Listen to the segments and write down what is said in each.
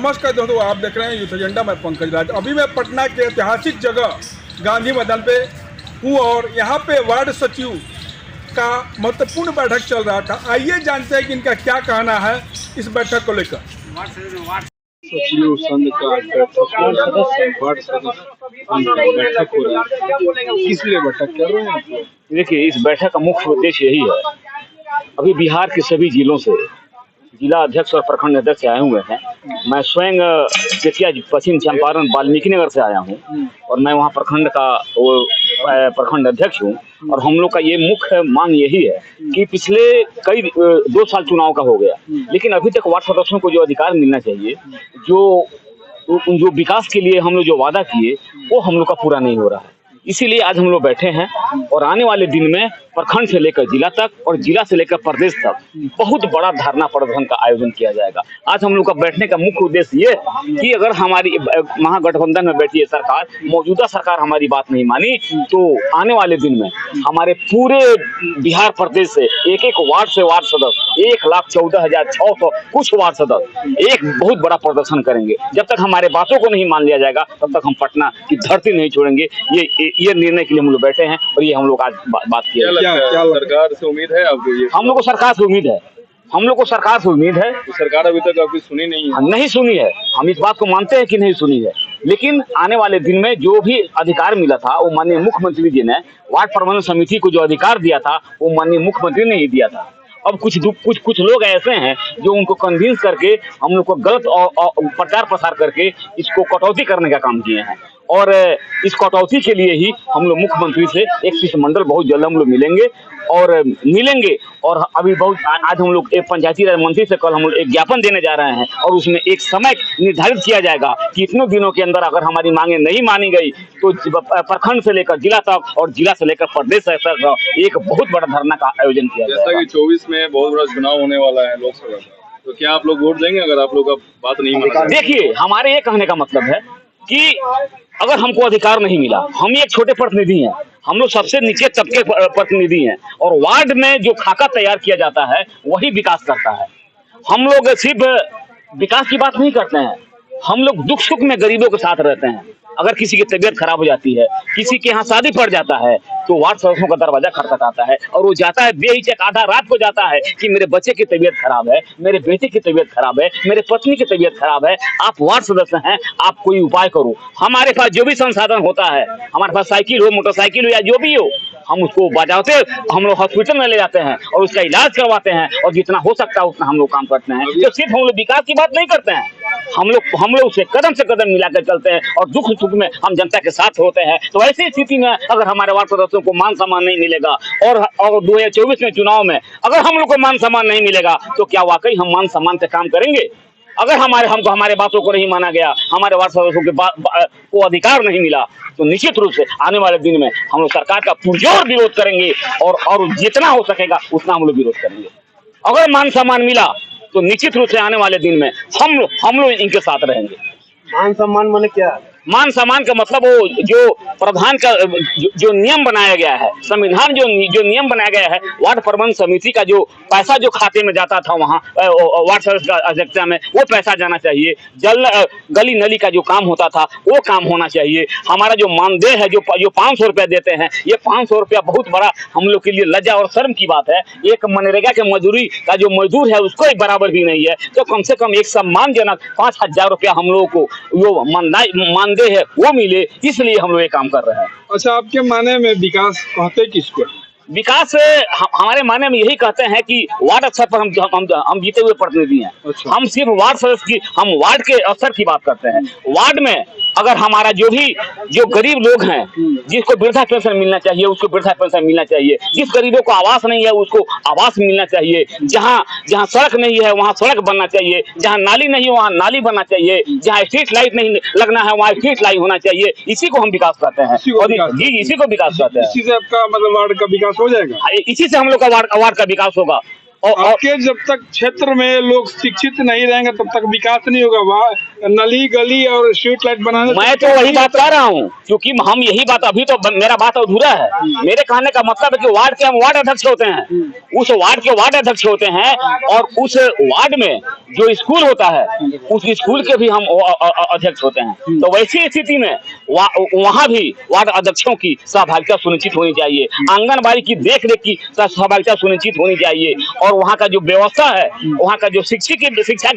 नमस्कार दोस्तों, आप देख रहे हैं यूथ एजेंडा। मैं पंकज राज। अभी मैं पटना के ऐतिहासिक जगह गांधी मैदान पे हूँ और यहाँ पे वार्ड सचिव का महत्वपूर्ण बैठक चल रहा था। आइए जानते हैं कि इनका क्या कहना है इस बैठक को लेकर। सचिव संघ का वार्ड सदस्य बैठक हो रही है, किस लिए बैठक कर रहे हैं? देखिए, इस बैठक का मुख्य उद्देश्य यही है। अभी बिहार के सभी जिलों से जिला अध्यक्ष और प्रखंड अध्यक्ष आए हुए हैं। मैं स्वयं बेतिया पश्चिम चंपारण वाल्मीकि नगर से आया हूं और मैं वहां प्रखंड का प्रखंड अध्यक्ष हूं। और हम लोग का ये मुख्य मांग यही है कि पिछले कई 2 साल चुनाव का हो गया, लेकिन अभी तक वार्ड सदस्यों को जो अधिकार मिलना चाहिए, जो विकास के लिए हम लोग जो वादा किए, वो हम लोग का पूरा नहीं हो रहा है। इसीलिए आज हम लोग बैठे हैं और आने वाले दिन में प्रखंड से लेकर जिला तक और जिला से लेकर प्रदेश तक बहुत बड़ा धरना प्रदर्शन का आयोजन किया जाएगा। आज हम लोग का बैठने का मुख्य उद्देश्य ये कि अगर हमारी महागठबंधन में बैठी है सरकार, मौजूदा सरकार हमारी बात नहीं मानी, तो आने वाले दिन में हमारे पूरे बिहार प्रदेश से एक वार्ड से वार्ड सदस्य 1,14,600 कुछ वार्ड सदस्य एक बहुत बड़ा प्रदर्शन करेंगे। जब तक हमारे बातों को नहीं मान लिया जाएगा तब तक हम पटना की धरती नहीं छोड़ेंगे। ये निर्णय के लिए हम लोग बैठे हैं और ये हम लोग आज बात किया। क्या सरकार से उम्मीद है आपको? ये हम लोग को सरकार से उम्मीद है, हम लोग को सरकार से उम्मीद है। तो सरकार अभी तक आपकी सुनी नहीं है? नहीं सुनी है। हम इस बात को मानते हैं कि नहीं सुनी है, लेकिन आने वाले दिन में जो भी अधिकार मिला था वो माननीय मुख्यमंत्री जी ने, वार्ड प्रबंधन समिति को जो अधिकार दिया था वो माननीय मुख्यमंत्री ने ही दिया था। अब कुछ लोग ऐसे हैं जो उनको कन्विंस करके हम लोग को गलत और प्रचार प्रसार करके इसको कटौती करने का काम किए हैं। और इस कटौती के लिए ही हम लोग मुख्यमंत्री से एक शिष्टमंडल बहुत जल्द हम लोग मिलेंगे और अभी बहुत आज हम लोग एक पंचायती राज मंत्री से कल हम लोग एक ज्ञापन देने जा रहे हैं और उसमें एक समय निर्धारित किया जाएगा कि इतने दिनों के अंदर अगर हमारी मांगे नहीं मानी गई तो प्रखंड से लेकर जिला तक और जिला से लेकर प्रदेश तक एक बहुत बड़ा धरना का आयोजन किया जाएगा। जैसा कि 24 में बहुत बड़ा चुनाव होने वाला है लोकसभा का, तो क्या आप लोग वोट देंगे अगर आप लोग का बात नहीं माना? देखिए, हमारे ये कहने का मतलब है कि अगर हमको अधिकार नहीं मिला, हम एक छोटे प्रतिनिधि हैं, हम लोग सबसे नीचे तबके प्रतिनिधि हैं और वार्ड में जो खाका तैयार किया जाता है वही विकास करता है। हम लोग सिर्फ विकास की बात नहीं करते हैं, हम लोग दुख सुख में गरीबों के साथ रहते हैं। अगर किसी की तबीयत खराब हो जाती है, किसी के यहाँ शादी पड़ जाता है, तो वार्ड सदस्यों का दरवाजा खटखटाता है और वो जाता है बेहिचक, आधा रात को जाता है कि मेरे बच्चे की तबीयत खराब है, मेरे बेटे की तबीयत खराब है, मेरे पत्नी की तबीयत खराब है, आप वार्ड सदस्य हैं, आप कोई उपाय करो। हमारे पास जो भी संसाधन होता है, हमारे पास साइकिल हो, मोटरसाइकिल हो या जो भी हो, हम उसको बजाते हम लोग हॉस्पिटल में ले जाते हैं और उसका इलाज करवाते हैं और जितना हो सकता है उतना हम लोग काम करते हैं। तो सिर्फ हम लोग विकास की बात नहीं करते हैं, हम लोग उसे कदम से कदम मिलाकर चलते हैं और दुख सुख में हम जनता के साथ होते हैं। तो ऐसी स्थिति में अगर हमारे वार्ड सदस्यों को मान सम्मान नहीं मिलेगा और 2024 में चुनाव में अगर हम लोग को मान सम्मान नहीं मिलेगा तो क्या वाकई हम मान सम्मान से काम करेंगे? अगर हमारे बातों को नहीं माना गया, हमारे वार्ड सदस्यों के को अधिकार नहीं मिला, तो निश्चित रूप से आने वाले दिन में हम लोग सरकार का पुरजोर विरोध करेंगे और जितना हो सकेगा उतना हम लोग विरोध करेंगे। अगर मान सम्मान मिला तो निश्चित रूप से आने वाले दिन में हम लोग इनके साथ रहेंगे। मान सम्मान माने क्या? मान सम्मान का मतलब वो जो प्रधान का जो नियम बनाया गया है, संविधान जो नियम बनाया गया है, वार्ड प्रबंधन समिति का जो पैसा जो खाते में जाता था वहाँ वार्ड सदस्य का अध्यक्षता में, वो पैसा जाना चाहिए। गली नली का जो काम होता था वो काम होना चाहिए। हमारा जो मानदेय है, जो 500 रुपया देते हैं, ये 500 रुपया बहुत बड़ा हम लोग के लिए लज्जा और शर्म की बात है। एक मनरेगा के मजदूरी का जो मजदूर है उसको एक बराबर भी नहीं है, तो कम से कम एक सम्मानजनक 5,000 रुपया हम लोगों को जो मानदेय है वो मिले, इसलिए हम लोग ये काम कर रहे हैं। अच्छा, आपके माने में विकास कहते किसको? विकास हमारे माने में यही कहते हैं कि वार्ड स्तर पर हम जीते हुए प्रतिनिधि हैं। अच्छा। हम सिर्फ वार्ड सदस्य की, हम वार्ड के स्तर की बात करते हैं। वार्ड में अगर हमारा जो गरीब लोग हैं, जिसको वृद्धा पेंशन मिलना चाहिए उसको वृद्धा पेंशन मिलना चाहिए, जिस गरीबों को आवास नहीं है उसको आवास मिलना चाहिए, जहाँ सड़क नहीं है वहाँ सड़क बनना चाहिए, जहाँ नाली नहीं है वहाँ नाली बनना चाहिए, जहाँ स्ट्रीट लाइट नहीं लगना है वहाँ स्ट्रीट लाइट होना चाहिए। इसी को हम विकास करते हैं। इसी को विकास करते हैं। इसी से आपका मतलब वार्ड का विकास हो जाएगा? इसी से हम लोग का वार्ड का विकास होगा। और आपके जब तक क्षेत्र में लोग शिक्षित नहीं रहेंगे तब तक विकास नहीं होगा। वहाँ नली गली और स्ट्रीट लाइट बनाने मैं तो वही बात कर रहा हूँ, क्योंकि हम यही बात, अभी तो मेरा बात अधूरा है। मेरे कहने का मतलब है कि वार्ड के हम वार्ड अध्यक्ष होते हैं, उस वार्ड के वार्ड अध्यक्ष होते हैं, और उस वार्ड में जो स्कूल होता है उस स्कूल के भी हम अध्यक्ष होते हैं। तो वैसी स्थिति में वहाँ भी वार्ड अध्यक्षों की सहभागिता सुनिश्चित होनी चाहिए, आंगनबाड़ी की देख रेख की सहभागिता सुनिश्चित होनी चाहिए, और वहाँ का जो व्यवस्था है, वहाँ का जो शिक्षा की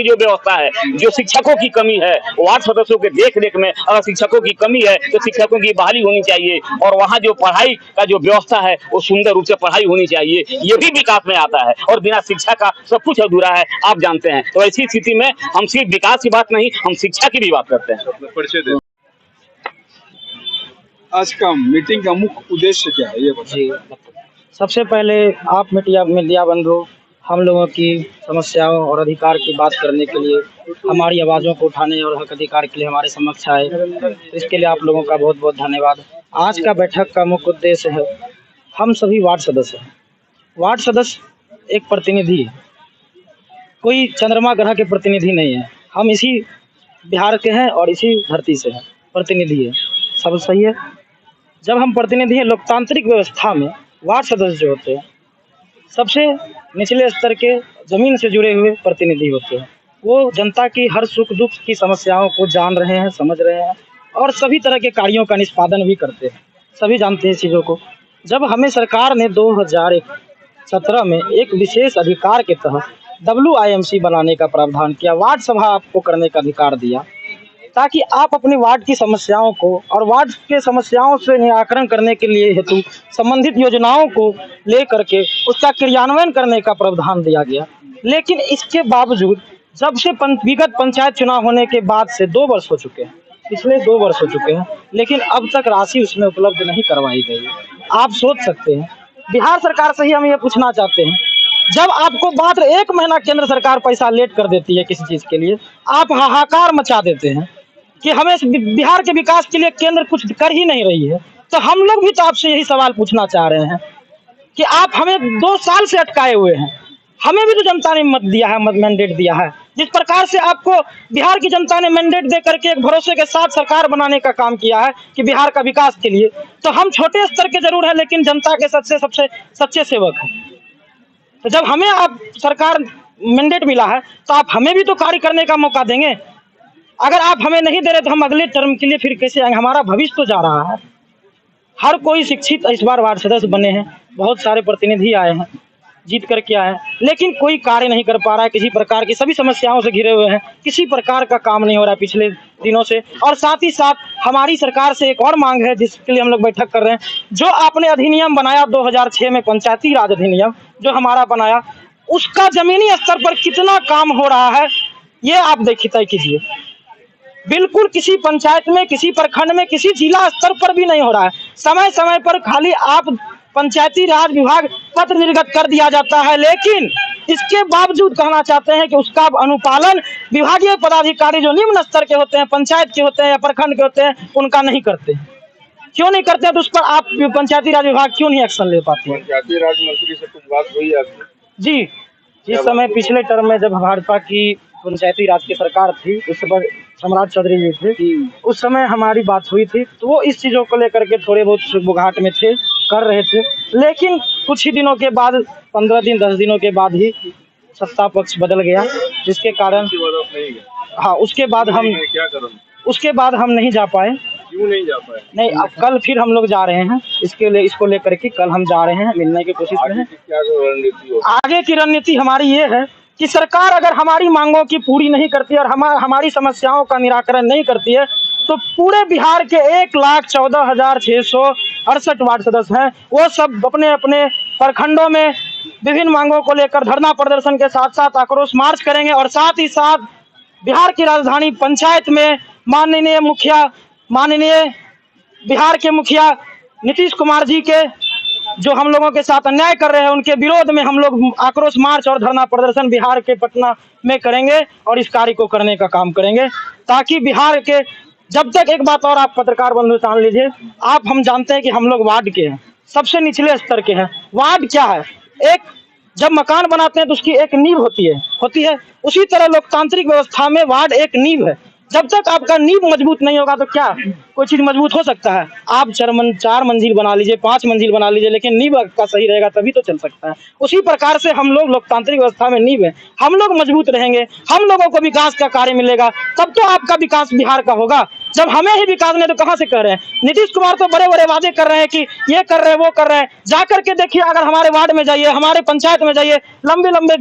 जो व्यवस्था है, जो शिक्षकों की कमी है, वार्ड सदस्यों के देख रेख में अगर शिक्षकों की कमी है तो शिक्षकों की बहाली होनी चाहिए, और वहाँ जो पढ़ाई का जो व्यवस्था है वो सुंदर रूप से पढ़ाई होनी चाहिए। ये भी विकास में आता है, और बिना शिक्षा का सब कुछ अधूरा है, आप जानते हैं। तो ऐसी स्थिति में हम सिर्फ विकास की बात नहीं, हम शिक्षा की भी बात करते हैं। आज का मीटिंग का मुख्य उद्देश्य क्या है, ये बताइए। सबसे पहले आप मीडिया बंधु हम लोगों की समस्याओं और अधिकार की बात करने के लिए, हमारी आवाज़ों को उठाने और हक अधिकार के लिए हमारे समक्ष आए, तो इसके लिए आप लोगों का बहुत बहुत धन्यवाद। आज का बैठक का मुख्य उद्देश्य है, हम सभी वार्ड सदस्य हैं। वार्ड सदस्य एक प्रतिनिधि है, कोई चंद्रमा ग्रह के प्रतिनिधि नहीं है। हम इसी बिहार के हैं और इसी धरती से हैं, प्रतिनिधि है, सब सही है। जब हम प्रतिनिधि हैं, लोकतांत्रिक व्यवस्था में वार्ड सदस्य जो होते हैं सबसे निचले स्तर के ज़मीन से जुड़े हुए प्रतिनिधि होते हैं। वो जनता की हर सुख दुख की समस्याओं को जान रहे हैं, समझ रहे हैं, और सभी तरह के कार्यों का निष्पादन भी करते हैं। सभी जानते हैं इस चीज़ों को। जब हमें सरकार ने 2017 में एक विशेष अधिकार के तहत WIMC बनाने का प्रावधान किया, वार्ड सभा आपको करने का अधिकार दिया, ताकि आप अपने वार्ड की समस्याओं को और वार्ड के समस्याओं से निराकरण करने के लिए हेतु संबंधित योजनाओं को लेकर के उसका क्रियान्वयन करने का प्रावधान दिया गया। लेकिन इसके बावजूद जब से विगत पंचायत चुनाव होने के बाद से 2 वर्ष हो चुके हैं, पिछले 2 वर्ष हो चुके हैं, लेकिन अब तक राशि उसमें उपलब्ध नहीं करवाई गई। आप सोच सकते हैं, बिहार सरकार से ही हम ये पूछना चाहते हैं, जब आपको मात्र 1 महीना केंद्र सरकार पैसा लेट कर देती है किसी चीज़ के लिए, आप हाहाकार मचा देते हैं कि हमें बिहार के विकास के लिए केंद्र कुछ कर ही नहीं रही है। तो हम लोग भी तो आपसे यही सवाल पूछना चाह रहे हैं कि आप हमें 2 साल से अटकाए हुए हैं। हमें भी तो जनता ने मत दिया है, मैंडेट दिया है। जिस प्रकार से आपको बिहार की जनता ने मैंडेट दे करके एक भरोसे के साथ सरकार बनाने का काम किया है कि बिहार का विकास के लिए, तो हम छोटे स्तर के जरूर हैं, लेकिन जनता के सबसे सच्चे सेवक हैं। तो जब हमें आप सरकार मैंडेट मिला है तो आप हमें भी तो कार्य करने का मौका देंगे। अगर आप हमें नहीं दे रहे तो हम अगले टर्म के लिए फिर कैसे आएंगे? हमारा भविष्य तो जा रहा है। हर कोई शिक्षित इस बार वार्ड सदस्य बने हैं, बहुत सारे प्रतिनिधि आए हैं, जीत करके आए हैं, लेकिन कोई कार्य नहीं कर पा रहा है। किसी प्रकार की सभी समस्याओं से घिरे हुए हैं, किसी प्रकार का काम नहीं हो रहा है पिछले दिनों से। और साथ ही साथ हमारी सरकार से एक और मांग है जिसके लिए हम लोग बैठक कर रहे हैं। जो आपने अधिनियम बनाया 2006 में, पंचायती राज अधिनियम जो हमारा बनाया, उसका जमीनी स्तर पर कितना काम हो रहा है ये आप देखिए, तय कीजिए। बिल्कुल किसी पंचायत में, किसी प्रखंड में, किसी जिला स्तर पर भी नहीं हो रहा है। समय समय पर खाली आप पंचायती राज विभाग पत्र निर्गत कर दिया जाता है, लेकिन इसके बावजूद कहना चाहते हैं कि उसका अनुपालन विभागीय पदाधिकारी जो निम्न स्तर के होते हैं, पंचायत के होते हैं या प्रखंड के होते हैं, उनका नहीं करते। क्यों नहीं करते हैं? तो उस पर आप पंचायती राज विभाग क्यों नहीं एक्शन ले पाते हैं? पंचायती राज मंत्री से कुछ बात हुई आपकी? जी, जिस समय पिछले टर्म में जब भाजपा की पंचायती राज की सरकार थी, उस समय सम्राट चौधरी जी थे, उस समय हमारी बात हुई थी, तो वो इस चीज़ों को लेकर के थोड़े बहुत बुघाट में थे, कर रहे थे। लेकिन कुछ ही दिनों के बाद, 15 दिन 10 दिनों के बाद ही सत्ता पक्ष बदल गया, जिसके कारण हाँ उसके बाद हम नहीं जा पाए। क्यों नहीं जा पाए? नहीं, अब कल फिर हम लोग जा रहे हैं, इसको लेकर के कल हम जा रहे हैं, मिलने की कोशिश में हैं। क्या रणनीति? आगे की रणनीति हमारी ये है कि सरकार अगर हमारी मांगों की पूरी नहीं करती और हमारी समस्याओं का निराकरण नहीं करती है, तो पूरे बिहार के 1,14,668 वार्ड सदस्य हैं, वो सब अपने अपने प्रखंडों में विभिन्न मांगों को लेकर धरना प्रदर्शन के साथ साथ आक्रोश मार्च करेंगे। और साथ ही साथ बिहार की राजधानी पंचायत में माननीय बिहार के मुखिया नीतीश कुमार जी के जो हम लोगों के साथ अन्याय कर रहे हैं, उनके विरोध में हम लोग आक्रोश मार्च और धरना प्रदर्शन बिहार के पटना में करेंगे और इस कार्य को करने का काम करेंगे, ताकि बिहार के जब तक, एक बात और आप पत्रकार बंधु जान लीजिए, हम जानते हैं कि हम लोग वार्ड के हैं, सबसे निचले स्तर के हैं। वार्ड क्या है? एक जब मकान बनाते हैं तो उसकी एक नींव होती है। उसी तरह लोकतांत्रिक व्यवस्था में वार्ड एक नींव है। जब तक आपका नींव मजबूत नहीं होगा तो क्या कोई चीज मजबूत हो सकता है? आप 4 मंजिल बना लीजिए, 5 मंजिल बना लीजिए, लेकिन नींव आपका सही रहेगा तभी तो चल सकता है। उसी प्रकार से हम लोग लोकतांत्रिक व्यवस्था में नींव है। हम लोग मजबूत रहेंगे, हम लोगों को विकास का कार्य मिलेगा, तब तो आपका विकास बिहार का होगा। जब हमें ही विकास नहीं तो कहाँ से कर रहे हैं? नीतीश कुमार तो बड़े बड़े वादे कर रहे हैं कि ये कर रहे हैं, वो कर रहे हैं। जाकर के देखिए, अगर हमारे वार्ड में जाइए, हमारे पंचायत में जाइए, लंबे लंबे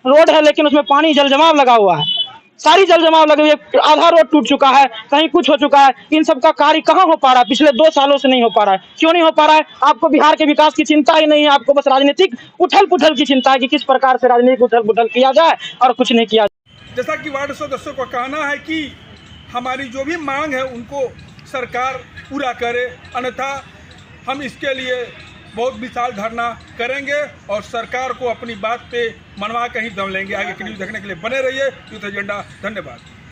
रोड है लेकिन उसमें पानी जल जमाव लगा हुआ है, सारी जल जमाव लगे हुए, आधा रोड टूट चुका है, कहीं कुछ हो चुका है। इन सब का कार्य कहाँ हो पा रहा है? पिछले 2 सालों से नहीं हो पा रहा है। क्यों नहीं हो पा रहा है? आपको बिहार के विकास की चिंता ही नहीं है, आपको बस राजनीतिक उथल पुथल की चिंता है कि किस प्रकार से राजनीतिक उथल पुथल किया जाए और कुछ नहीं किया। जैसा कि वार्ड सदस्यों का कहना है कि हमारी जो भी मांग है उनको सरकार पूरा करे, अन्यथा हम इसके लिए बहुत विशाल धरना करेंगे और सरकार को अपनी बात पे मनवा के ही दम लेंगे। आगे की न्यूज़ देखने के लिए बने रहिए यूथ एजेंडा। धन्यवाद।